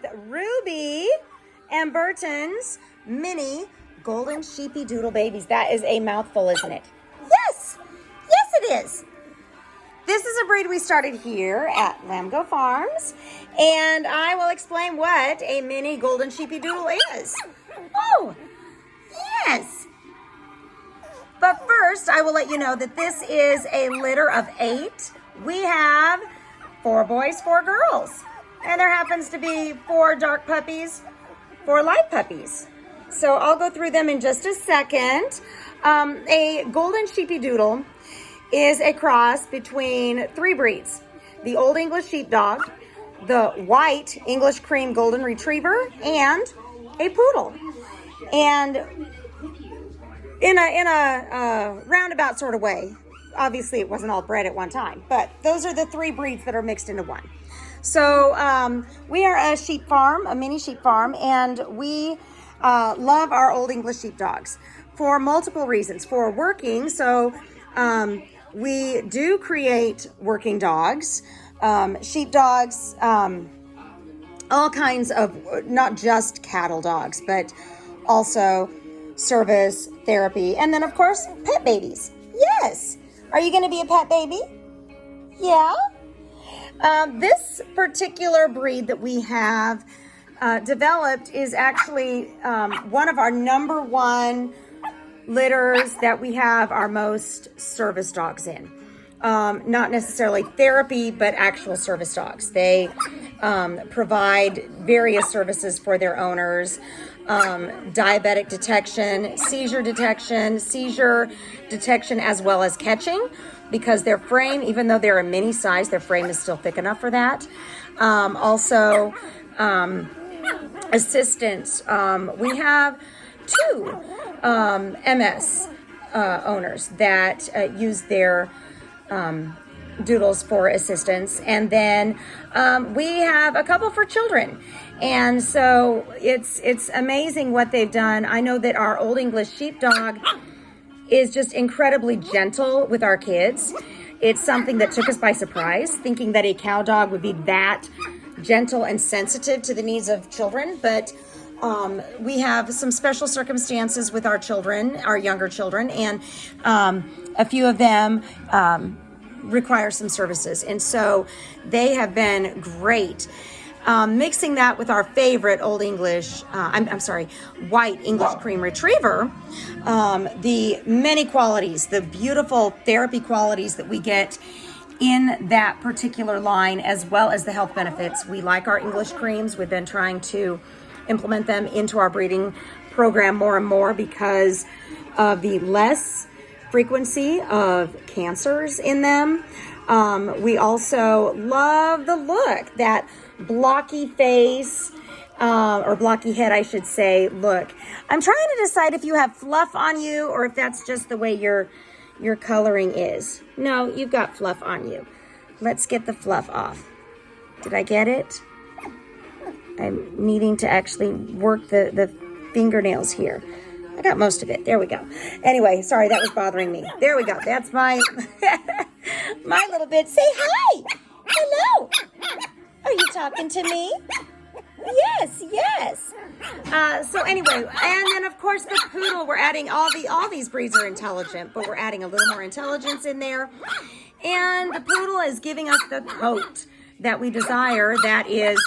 with Ruby and Burton's mini golden sheepie doodle babies. That is a mouthful, isn't it? Yes, yes it is. This is a breed we started here at Lamgo Farms, and I will explain what a mini golden sheepie doodle is. Oh, yes. But first, I will let you know that this is a litter of 8. We have 4 boys, 4 girls. And there happens to be 4 dark puppies, 4 light puppies. So I'll go through them in just a second. A golden sheepie doodle is a cross between 3 breeds. The Old English Sheepdog, the white English Cream Golden Retriever, and a poodle. And in a roundabout sort of way, obviously it wasn't all bred at one time, but those are the 3 breeds that are mixed into one. So we are a sheep farm, a mini sheep farm, and we love our Old English sheepdogs for multiple reasons. For working, so we do create working dogs, sheepdogs, all kinds of, not just cattle dogs, but also service, therapy, and then of course, pet babies. Yes. Are you going to be a pet baby? Yeah. This particular breed that we have developed is actually one of our #1 litters that we have our most service dogs in. Not necessarily therapy, but actual service dogs. They provide various services for their owners. Diabetic detection, seizure detection, as well as catching, because their frame, even though they're a mini size, their frame is still thick enough for that. Also, assistance. We have 2 MS owners that use their doodles for assistance, and then we have a couple for children. And so it's amazing what they've done. I know that our Old English Sheepdog is just incredibly gentle with our kids. It's something that took us by surprise, thinking that a cow dog would be that gentle and sensitive to the needs of children. But we have some special circumstances with our children, our younger children, and a few of them require some services. And so they have been great. Mixing that with our favorite Old English, white English Cream Retriever, the many qualities, the beautiful therapy qualities that we get in that particular line, as well as the health benefits. We like our English creams. We've been trying to implement them into our breeding program more and more because of the less frequency of cancers in them. We also love the look, that blocky face, or blocky head, I should say, look. I'm trying to decide if you have fluff on you or if that's just the way your coloring is. No, you've got fluff on you. Let's get the fluff off. Did I get it? I'm needing to actually work the fingernails here. I got most of it. There we go. Anyway, sorry, that was bothering me. There we go. That's my my little bit. Say hi. Hello. Are you talking to me? Yes, yes. So anyway, and then of course the poodle, we're adding all these breeds are intelligent, but we're adding a little more intelligence in there. And the poodle is giving us the coat that we desire, that is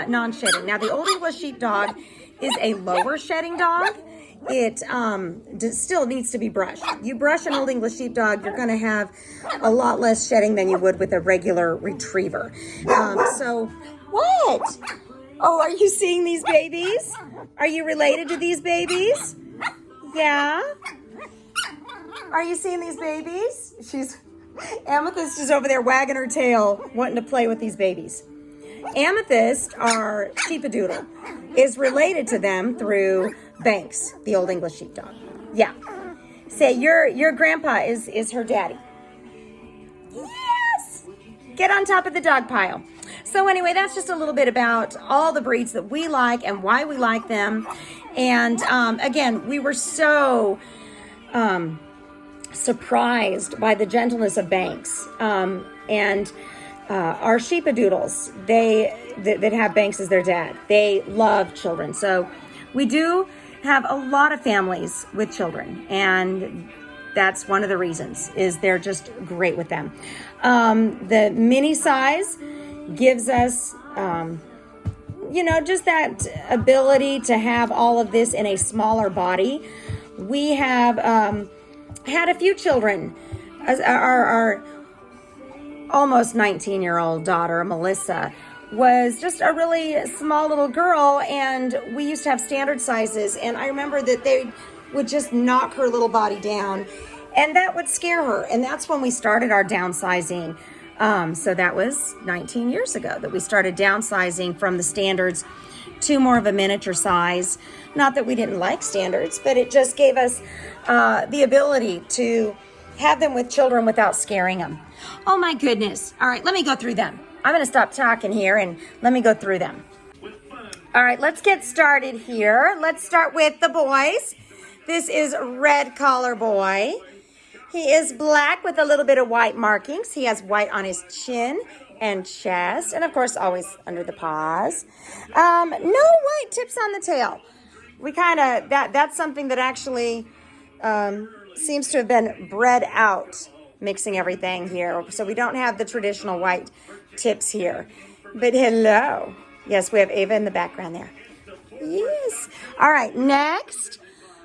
non-shedding. Now the Old English Sheepdog is a lower shedding dog. It still needs to be brushed. You brush an Old English Sheepdog, you're going to have a lot less shedding than you would with a regular retriever. So, what? Oh, are you seeing these babies? Are you related to these babies? Yeah? Are you seeing these babies? Amethyst is over there wagging her tail, wanting to play with these babies. Amethyst, our Sheepie Doodle, is related to them through Banks, the Old English Sheepdog. Yeah. Say, your grandpa is her daddy. Yes! Get on top of the dog pile. So anyway, that's just a little bit about all the breeds that we like and why we like them. And again, we were so surprised by the gentleness of Banks. And our Sheepie Doodles, that have Banks as their dad. They love children. So we do have a lot of families with children, and that's one of the reasons, is they're just great with them. The mini size gives us, just that ability to have all of this in a smaller body. We have had a few children. Our almost 19-year-old daughter, Melissa, was just a really small little girl, and we used to have standard sizes, and I remember that they would just knock her little body down, and that would scare her, and that's when we started our downsizing. So that was 19 years ago that we started downsizing from the standards to more of a miniature size. Not that we didn't like standards, but it just gave us the ability to have them with children without scaring them. Oh my goodness. All right, let me go through them. I'm going to stop talking here and let me go through them. All right, let's get started here. Let's start with the boys. This is Red Collar Boy. He is black with a little bit of white markings. He has white on his chin and chest, and of course always under the paws. No white tips on the tail. We kind of, that's something that actually seems to have been bred out, mixing everything here. So we don't have the traditional white tips here. But hello. Yes, we have Ava in the background there. Yes. All right, next,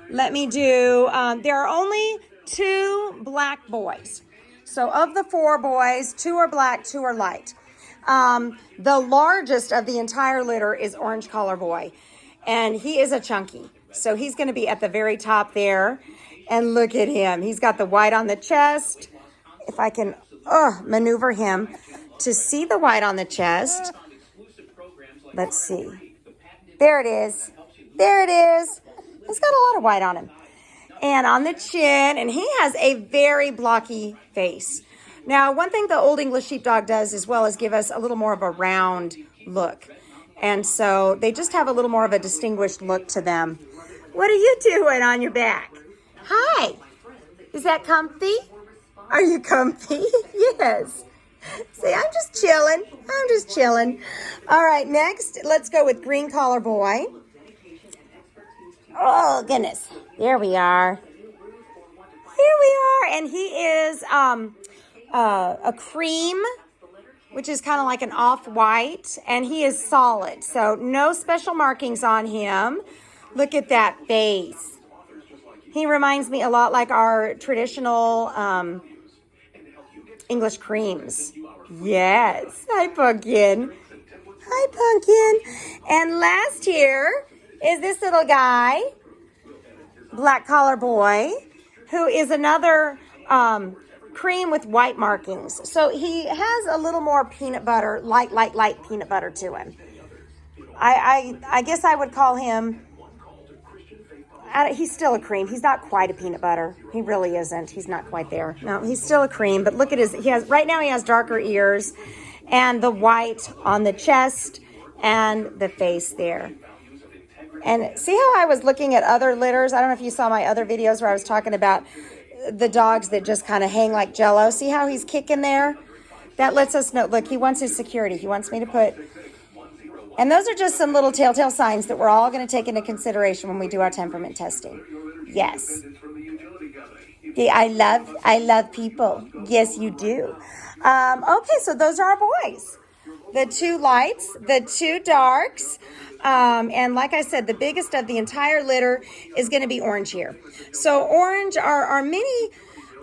let me do, there are only 2 black boys. So of the 4 boys, 2 are black, 2 are light. The largest of the entire litter is Orange Collar Boy, and he is a chunky. So he's going to be at the very top there. And look at him. He's got the white on the chest. If I can maneuver him to see the white on the chest. Let's see. There it is. There it is. He's got a lot of white on him. And on the chin, and he has a very blocky face. Now, one thing the Old English Sheepdog does as well is give us a little more of a round look. And so they just have a little more of a distinguished look to them. What are you doing on your back? Hi. Is that comfy? Are you comfy? Yes. See, I'm just chilling. I'm just chilling. All right, next, let's go with Green Collar Boy. Oh, goodness. There we are. Here we are. And he is a cream, which is kind of like an off-white. And he is solid. So no special markings on him. Look at that face. He reminds me a lot like our traditional English creams. Yes. Hi, Pumpkin. Hi, Pumpkin. And last here is this little guy, Black Collar Boy, who is another cream with white markings. So he has a little more peanut butter, light peanut butter to him. I guess I would call him, he's still a cream. He's not quite a peanut butter. He really isn't. He's not quite there. No, he's still a cream. But look at right now he has darker ears and the white on the chest and the face there. And see how I was looking at other litters? I don't know if you saw my other videos where I was talking about the dogs that just kind of hang like Jell-O. See how he's kicking there? That lets us know, look, he wants his security. He wants me to put... And those are just some little telltale signs that we're all going to take into consideration when we do our temperament testing. Yes. Yeah, I love people. Yes, you do. Okay, so those are our boys. The 2 lights, the 2 darks. And like I said, the biggest of the entire litter is going to be orange here. So orange, our mini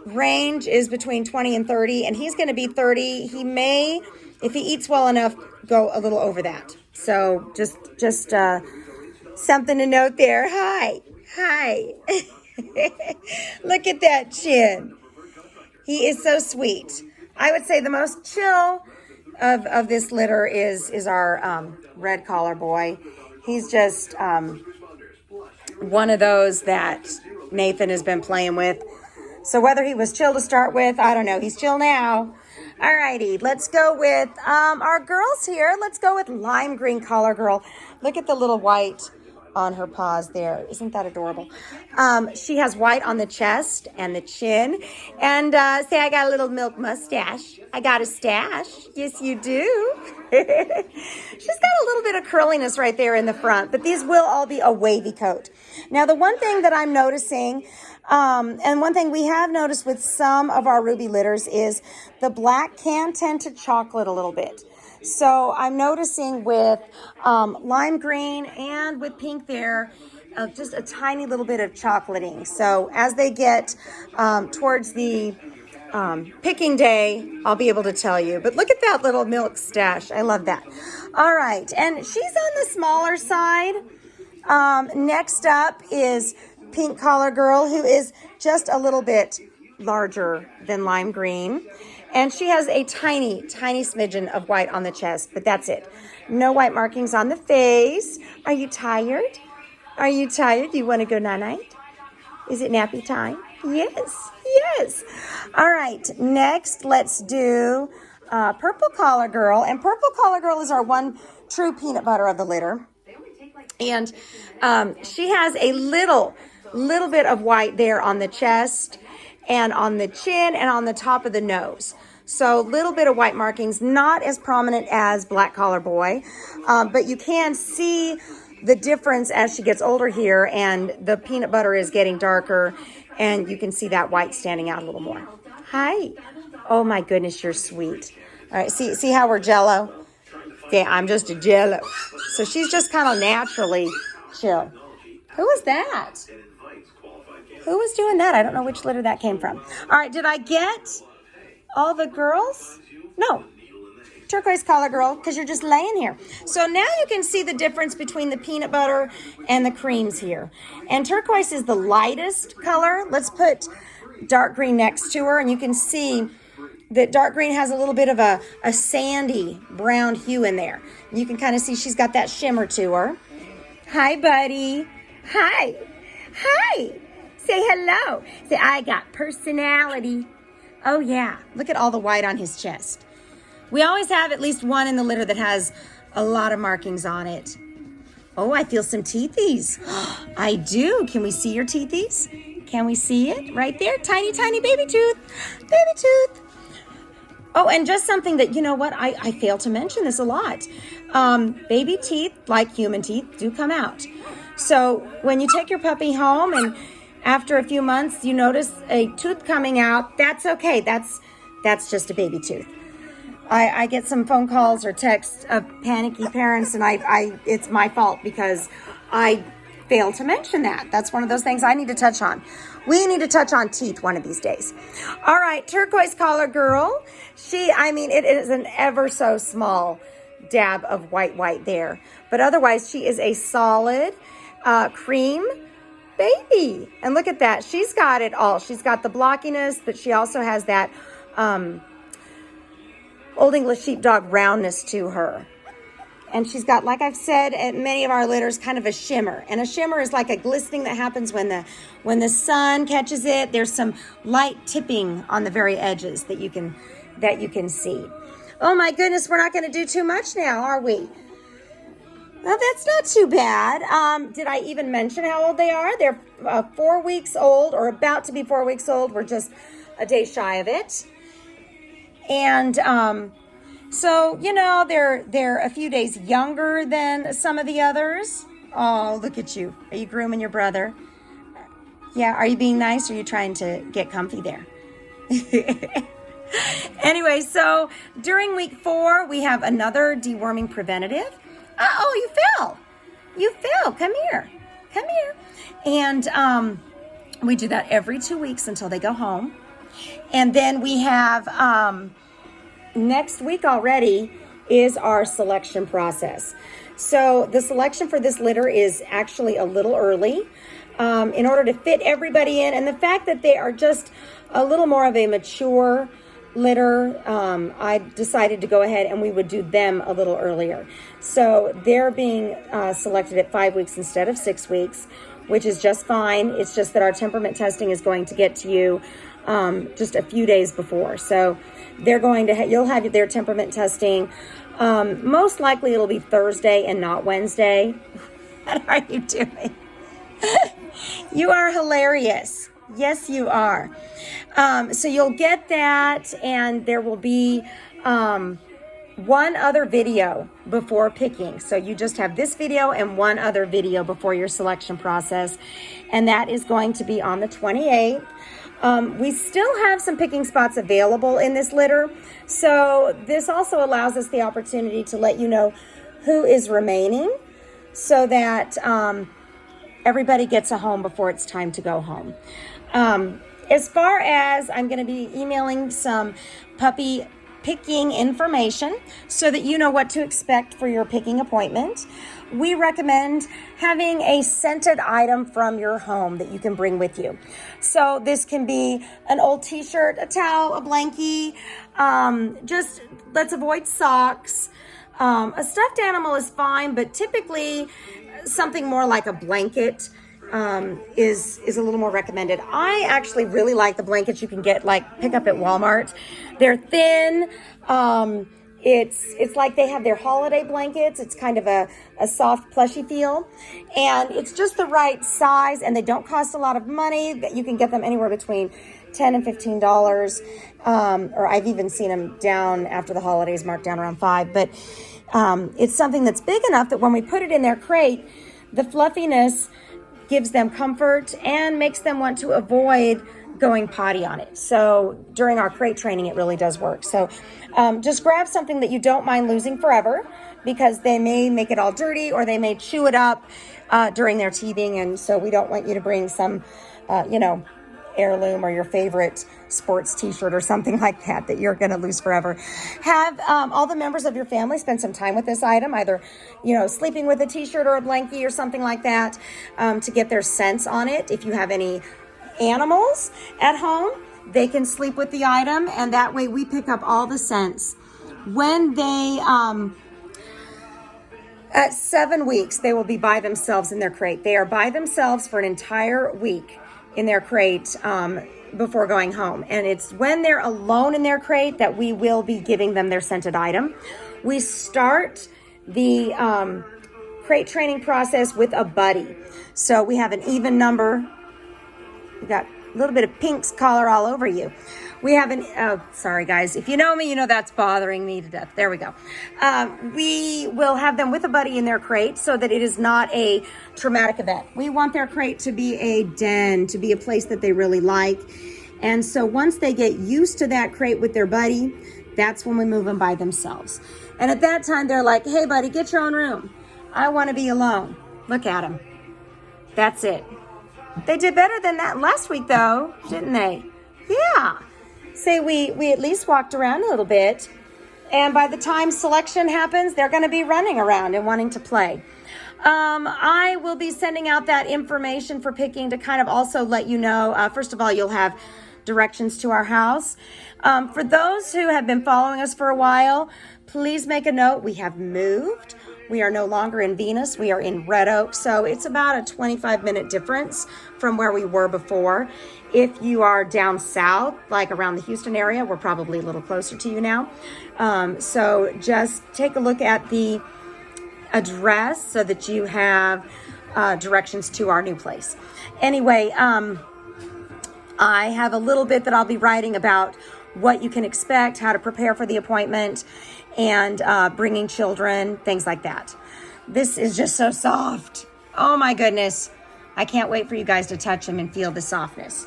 range is between 20 and 30, and he's going to be 30. He may, if he eats well enough, go a little over that. So just something to note there. Hi. Look at that chin. He is so sweet. I would say the most chill of this litter is our Red Collar Boy. He's just one of those that Nathan has been playing with. So whether he was chill to start with, I don't know. He's chill now. All righty, let's go with our girls here. Let's go with Lime Green Collar Girl. Look at the little white on her paws there. Isn't that adorable? She has white on the chest and the chin. And say, I got a little milk mustache. I got a stash. Yes, you do. She's got a little bit of curliness right there in the front, but these will all be a wavy coat. Now, the one thing that I'm noticing, and one thing we have noticed with some of our ruby litters is the black can tend to chocolate a little bit. So I'm noticing with lime green and with pink there, just a tiny little bit of chocolating. So as they get towards the picking day, I'll be able to tell you. But look at that little milk stash. I love that. All right. And she's on the smaller side. Next up is Pink Collar Girl, who is just a little bit larger than lime green. And she has a tiny, tiny smidgen of white on the chest, but that's it. No white markings on the face. Are you tired? Are you tired? Do you want to go night-night? Is it nappy time? Yes, yes. All right, next let's do Purple Collar Girl. And Purple Collar Girl is our one true peanut butter of the litter. And she has a little bit of white there on the chest and on the chin and on the top of the nose. So a little bit of white markings, not as prominent as Black Collar Boy, but you can see the difference as she gets older here, and the peanut butter is getting darker, and you can see that white standing out a little more. Hi. Oh my goodness, you're sweet. All right, see how we're jello? Yeah, I'm just a jello. So she's just kind of naturally chill. Who was that? Who was doing that? I don't know which litter that came from. All right, did I get all the girls? No. Turquoise Collar Girl, because you're just laying here. So now you can see the difference between the peanut butter and the creams here. And turquoise is the lightest color. Let's put dark green next to her, and you can see that dark green has a little bit of a sandy brown hue in there. You can kind of see she's got that shimmer to her. Hi, buddy. Hi. Hi. Say hello. Say, I got personality. Oh, yeah. Look at all the white on his chest. We always have at least one in the litter that has a lot of markings on it. Oh, I feel some teethies. I do. Can we see your teethies? Can we see it? Right there. Tiny, tiny baby tooth. Baby tooth. Oh, and just something that, you know what? I fail to mention this a lot. Baby teeth, like human teeth, do come out. So when you take your puppy home and after a few months you notice a tooth coming out, that's okay. That's just a baby tooth. I get some phone calls or texts of panicky parents, and it's my fault because I failed to mention that. That's one of those things I need to touch on. We need to touch on teeth one of these days. All right, Turquoise Collar Girl. It is an ever so small dab of white there. But otherwise, she is a solid cream baby. And look at that. She's got it all. She's got the blockiness, but she also has that Old English Sheepdog roundness to her. And she's got, like I've said at many of our litters, kind of a shimmer. And a shimmer is like a glistening that happens when the sun catches it. There's some light tipping on the very edges that you can see. Oh my goodness, we're not going to do too much now, are we? Well, that's not too bad. Did I even mention how old they are? They're 4 weeks old, or about to be 4 weeks old. We're just a day shy of it. And so, you know, they're a few days younger than some of the others. Oh, look at you. Are you grooming your brother? Yeah, are you being nice, or are you trying to get comfy there? Anyway, so during week 4, we have another deworming preventative. Oh, you fell. You fell. Come here. Come here. And we do that every 2 weeks until they go home. And then we have next week already is our selection process. So the selection for this litter is actually a little early in order to fit everybody in. And the fact that they are just a little more of a mature litter, I decided to go ahead and we would do them a little earlier. So they're being selected at 5 weeks instead of 6 weeks, which is just fine. It's just that our temperament testing is going to get to you just a few days before. So they're going to you'll have their temperament testing. Most likely it'll be Thursday and not Wednesday. What are you doing? You are hilarious. Yes, you are. So you'll get that, and there will be one other video before picking. So you just have this video and one other video before your selection process, and that is going to be on the 28th. We still have some picking spots available in this litter, so this also allows us the opportunity to let you know who is remaining, so that everybody gets a home before it's time to go home. As far as, I'm going to be emailing some puppy picking information so that you know what to expect for your picking appointment. We recommend having a scented item from your home that you can bring with you. So this can be an old t-shirt, a towel, a blankie. Just let's avoid socks. A stuffed animal is fine, but typically something more like a blanket is a little more recommended. I actually really like the blankets you can get, pick up at Walmart. They're thin. It's like they have their holiday blankets. It's kind of a soft, plushy feel. And it's just the right size, and they don't cost a lot of money. You can get them anywhere between $10 and $15. Or I've even seen them down after the holidays, marked down around $5. But it's something that's big enough that when we put it in their crate, the fluffiness gives them comfort and makes them want to avoid going potty on it. So during our crate training, it really does work. So just grab something that you don't mind losing forever, because they may make it all dirty or they may chew it up during their teething. And so we don't want you to bring some, heirloom or your favorite sports t-shirt or something like that you're going to lose forever. Have all the members of your family spend some time with this item, either, sleeping with a t-shirt or a blankie or something like that, to get their scents on it. If you have any animals at home, they can sleep with the item, and that way we pick up all the scents. When they, at 7 weeks, they will be by themselves in their crate. They are by themselves for an entire week in their crate before going home. And it's when they're alone in their crate that we will be giving them their scented item. We start the crate training process with a buddy. So we have an even number. You got a little bit of Pink's collar all over you. We have sorry guys, if you know me, you know that's bothering me to death. There we go. We will have them with a buddy in their crate so that it is not a traumatic event. We want their crate to be a den, to be a place that they really like. And so once they get used to that crate with their buddy, that's when we move them by themselves. And at that time, they're like, hey buddy, get your own room. I want to be alone. Look at them. That's it. They did better than that last week though, didn't they? Yeah. Say we at least walked around a little bit, and by the time selection happens, they're going to be running around and wanting to play. I will be sending out that information for picking to kind of also let you know, first of all, you'll have directions to our house. For those who have been following us for a while, please make a note. We have moved. We are no longer in Venus. We are in Red Oak. So it's about a 25-minute difference from where we were before. If you are down south, like around the Houston area, we're probably a little closer to you now. So just take a look at the address so that you have directions to our new place. Anyway, I have a little bit that I'll be writing about what you can expect, how to prepare for the appointment, and bringing children, things like that. This is just so soft. Oh my goodness. I can't wait for you guys to touch them and feel the softness.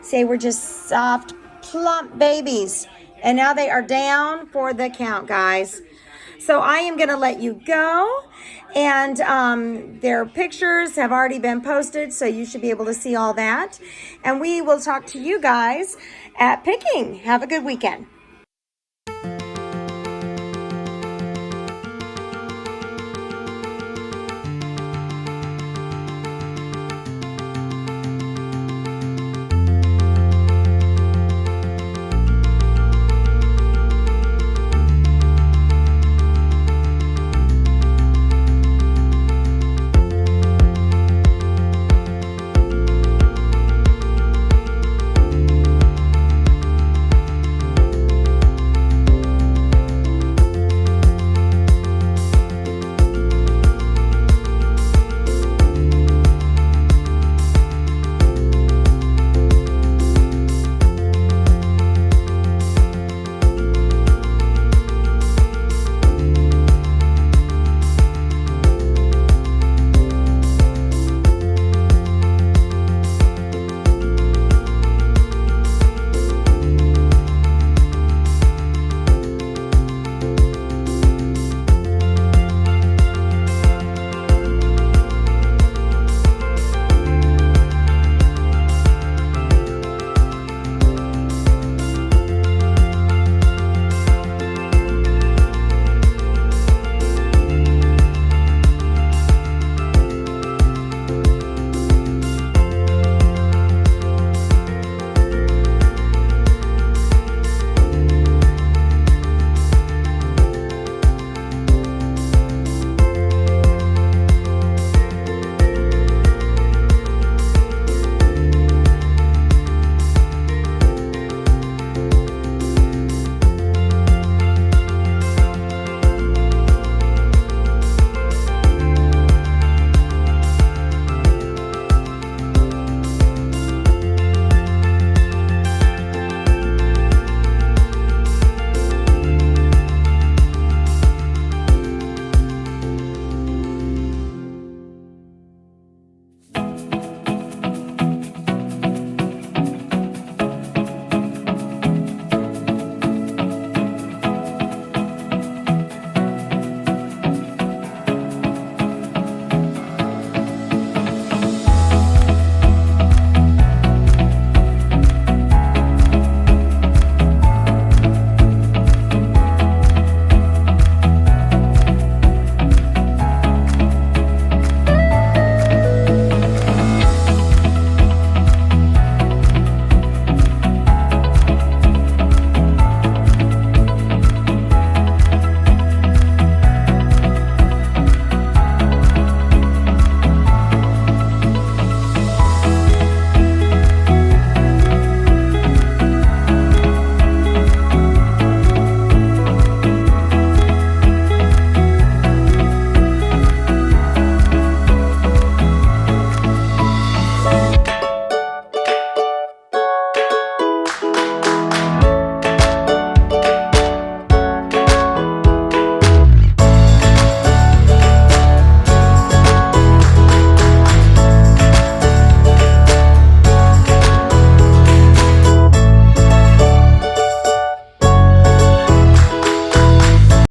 Say we're just soft, plump babies. And now they are down for the count, guys. So I am going to let you go. And their pictures have already been posted, so you should be able to see all that. And we will talk to you guys at picking. Have a good weekend.